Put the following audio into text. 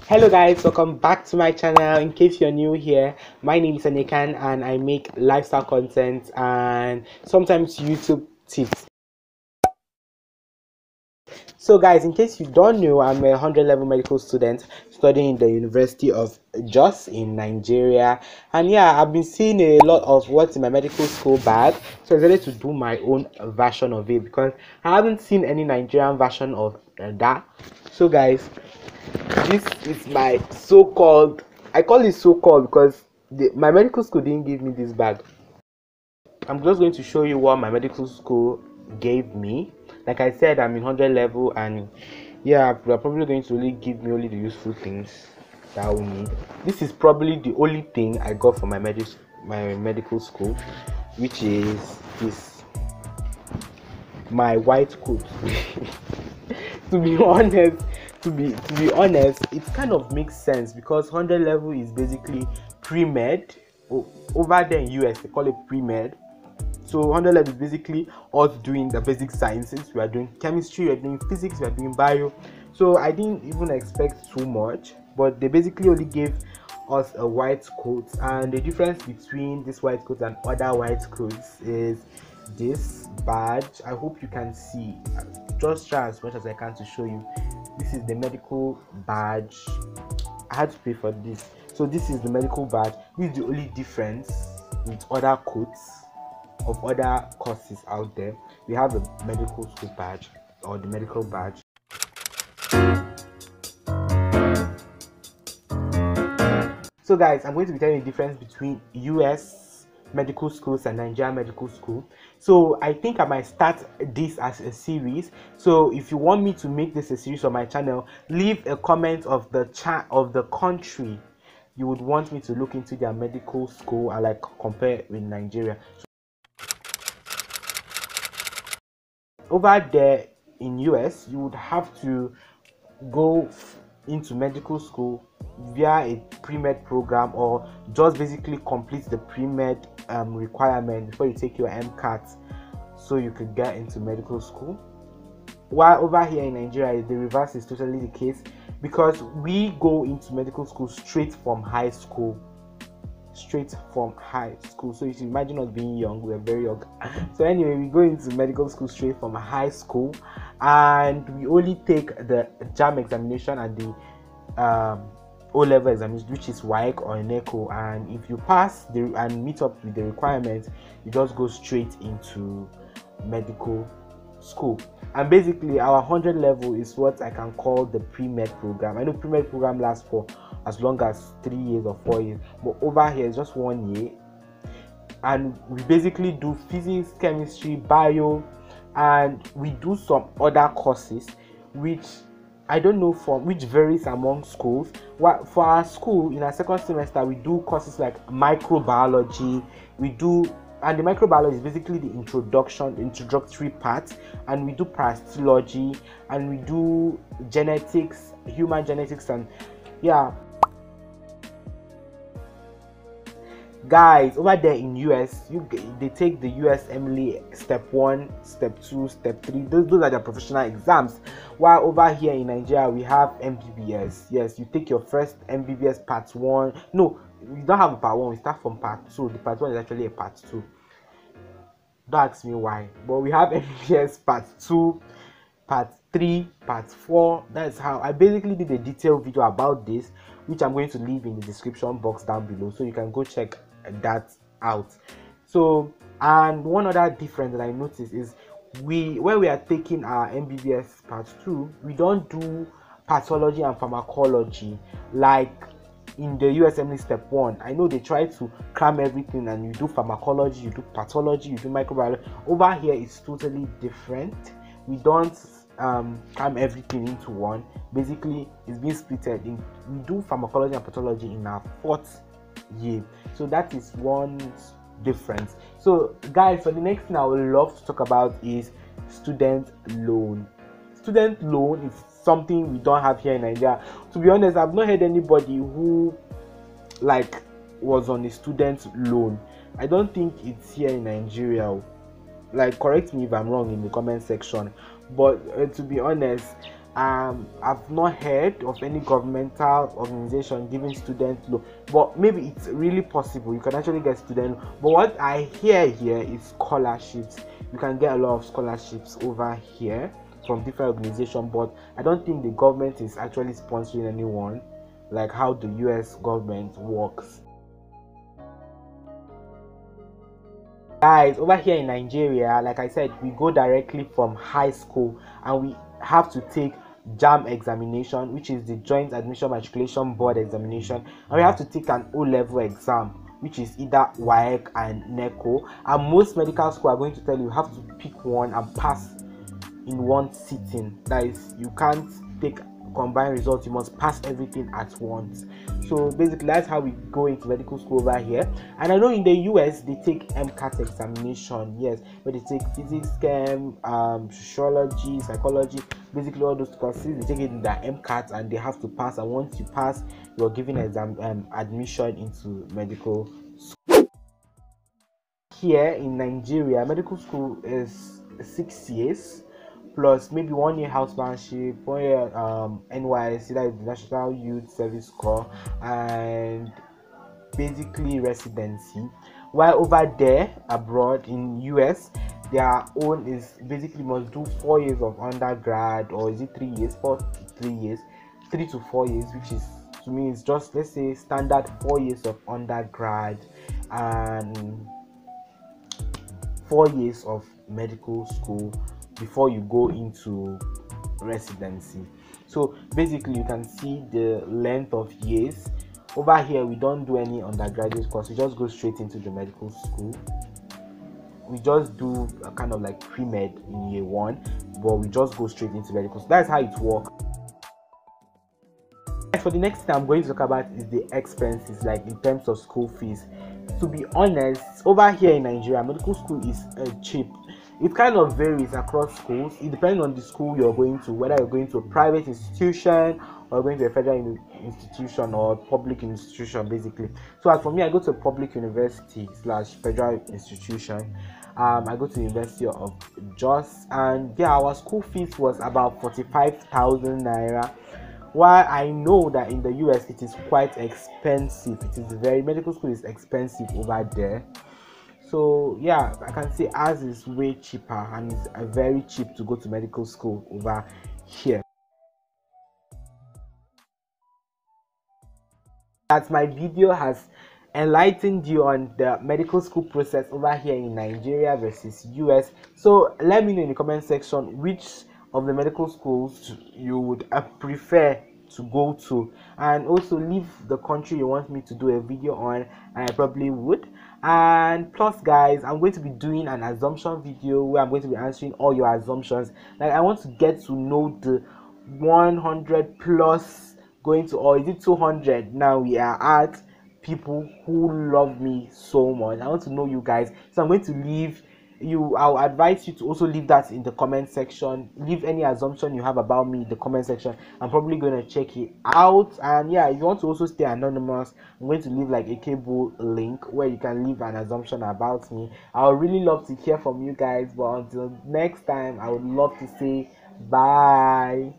Hello guys, welcome back to my channel. In case you're new here, my name is Anekan and I make lifestyle content and sometimes YouTube tips. So guys, in case you don't know, I'm a 100 level medical student studying in the University of Jos in Nigeria. And yeah, I've been seeing a lot of what's in my medical school bag, so I decided to do my own version of it because I haven't seen any Nigerian version of that. So guys, this is my so-called, I call it so-called because my medical school didn't give me this bag. I'm just going to show you what my medical school gave me. Like I said, I'm in 100 level, and yeah, they're probably going to really give me only the useful things that I will need. This is probably the only thing I got from my medical school, which is this, my white coat. to be honest to be honest, it kind of makes sense because 100 level is basically pre-med. Over there in US they call it pre-med. So 100 level is basically us doing the basic sciences. We are doing chemistry, we are doing physics, we are doing bio. So I didn't even expect too much, but they basically only gave us a white coat, and the difference between this white coat and other white coats is this badge. I hope you can see. Just try as much as I can to show you. This is the medical badge. I had to pay for this, so this is the medical badge. This is the only difference with other coats of other courses out there. We have a medical school badge, or the medical badge. So guys, I'm going to be telling you the difference between US medical schools and Nigerian medical school. So I think I might start this as a series. So if you want me to make this a series on my channel, leave a comment of the country you would want me to look into their medical school and like compare with Nigeria. Over there in US, you would have to go into medical school via a pre-med program, or just basically complete the pre-med requirement before you take your MCAT, so you could get into medical school. While over here in Nigeria, the reverse is totally the case, because we go into medical school straight from high school. So you should imagine us being young. We're very young. So anyway, we go into medical school straight from high school, and we only take the JAM examination and the O-level examination, which is WAEC or NECO. And if you pass and meet up with the requirements, you just go straight into medical school. And basically our 100 level is what I can call the pre-med program. I know pre-med program lasts for as long as 3 years or 4 years, but over here it's just 1 year, and we basically do physics, chemistry, bio, and we do some other courses which I don't know which varies among schools. For our school, in our second semester, we do courses like microbiology. And the microbiology is basically the introductory part, and we do parasitology, and we do genetics, human genetics, and yeah. Guys, over there in US, they take the US Emily step 1, step 2, step 3. Those are the professional exams. While over here in Nigeria, we have MBBS. Yes, you take your first MBBS part 1. No, we don't have a part 1. We start from part 2. The part 1 is actually a part 2. Don't ask me why, but we have MBBS part 2, part 3, part 4. That's how I basically did a detailed video about this, which I'm going to leave in the description box down below, so you can go check that out. So, and one other difference that I noticed is when we are taking our MBBS part 2, we don't do pathology and pharmacology like in the USMLE step 1. I know they try to cram everything, and you do pharmacology, you do pathology, you do microbiology. Over here it's totally different. We don't cram everything into one. Basically it's being splitted in. We do pharmacology and pathology in our 4th year, so that is one difference. So guys, for the next thing I would love to talk about is student loan. Student loan is something we don't have here in Nigeria. To be honest, I've not heard anybody who like was on a student loan. I don't think it's here in Nigeria. Like, correct me if I'm wrong in the comment section, but to be honest, I've not heard of any governmental organization giving student loan, but maybe it's really possible. You can actually get student loan. But what I hear here is scholarships. You can get a lot of scholarships over here from different organizations, but I don't think the government is actually sponsoring anyone like how the US government works. Guys, over here in Nigeria, like I said, we go directly from high school and we have to take JAM examination, which is the Joint Admission Matriculation Board examination, and we have to take an O-level exam, which is either WAEC and NECO. And most medical schools are going to tell you have to pick one and pass in one sitting. That is, you can't take combined results, you must pass everything at once. So basically that's how we go into medical school over here. And I know in the US they take MCAT examination, yes, where they take physics, chem, sociology, psychology, basically all those courses. They take it in their MCAT and they have to pass, and once you pass, you're given admission into medical school. Here in Nigeria, medical school is 6 years plus maybe 1 year housemanship, 1 year NYSC, that is the National Youth Service Corps, and basically residency. While over there abroad in US, their own is basically must do 4 years of undergrad, or is it 3 years? 3 years, 3 to 4 years, which is, to me, it's just, let's say, standard 4 years of undergrad and 4 years of medical school before you go into residency. So basically you can see the length of years. Over here we don't do any undergraduate course, we just go straight into the medical school. We just do a kind of like pre-med in year 1, but we just go straight into medical school. That's how it works. For the next thing I'm going to talk about is the expenses, like in terms of school fees. To be honest, over here in Nigeria, medical school is cheap. It kind of varies across schools. It depends on the school you're going to, whether you're going to a private institution or going to a federal institution or public institution, basically. So as for me, I go to a public university / federal institution. I go to the University of Jos, and yeah, our school fees was about 45,000 naira. While I know that in the US it is quite expensive, medical school is expensive over there. So yeah, I can say ours is way cheaper, and it's very cheap to go to medical school over here. That my video has enlightened you on the medical school process over here in Nigeria versus US. So let me know in the comment section which of the medical schools you would prefer to go to, and also leave the country you want me to do a video on, and I probably would. And plus guys, I'm going to be doing an assumption video where I'm going to be answering all your assumptions. Like, I want to get to know the 100 plus going to, or is it 200 now we are at, people who love me so much. I want to know you guys, so I'm going to leave you, I'll advise you to also leave that in the comment section. Leave any assumption you have about me in the comment section. I'm probably going to check it out. And yeah, if you want to also stay anonymous, I'm going to leave like a cable link where you can leave an assumption about me. I would really love to hear from you guys, but until next time, I would love to say bye.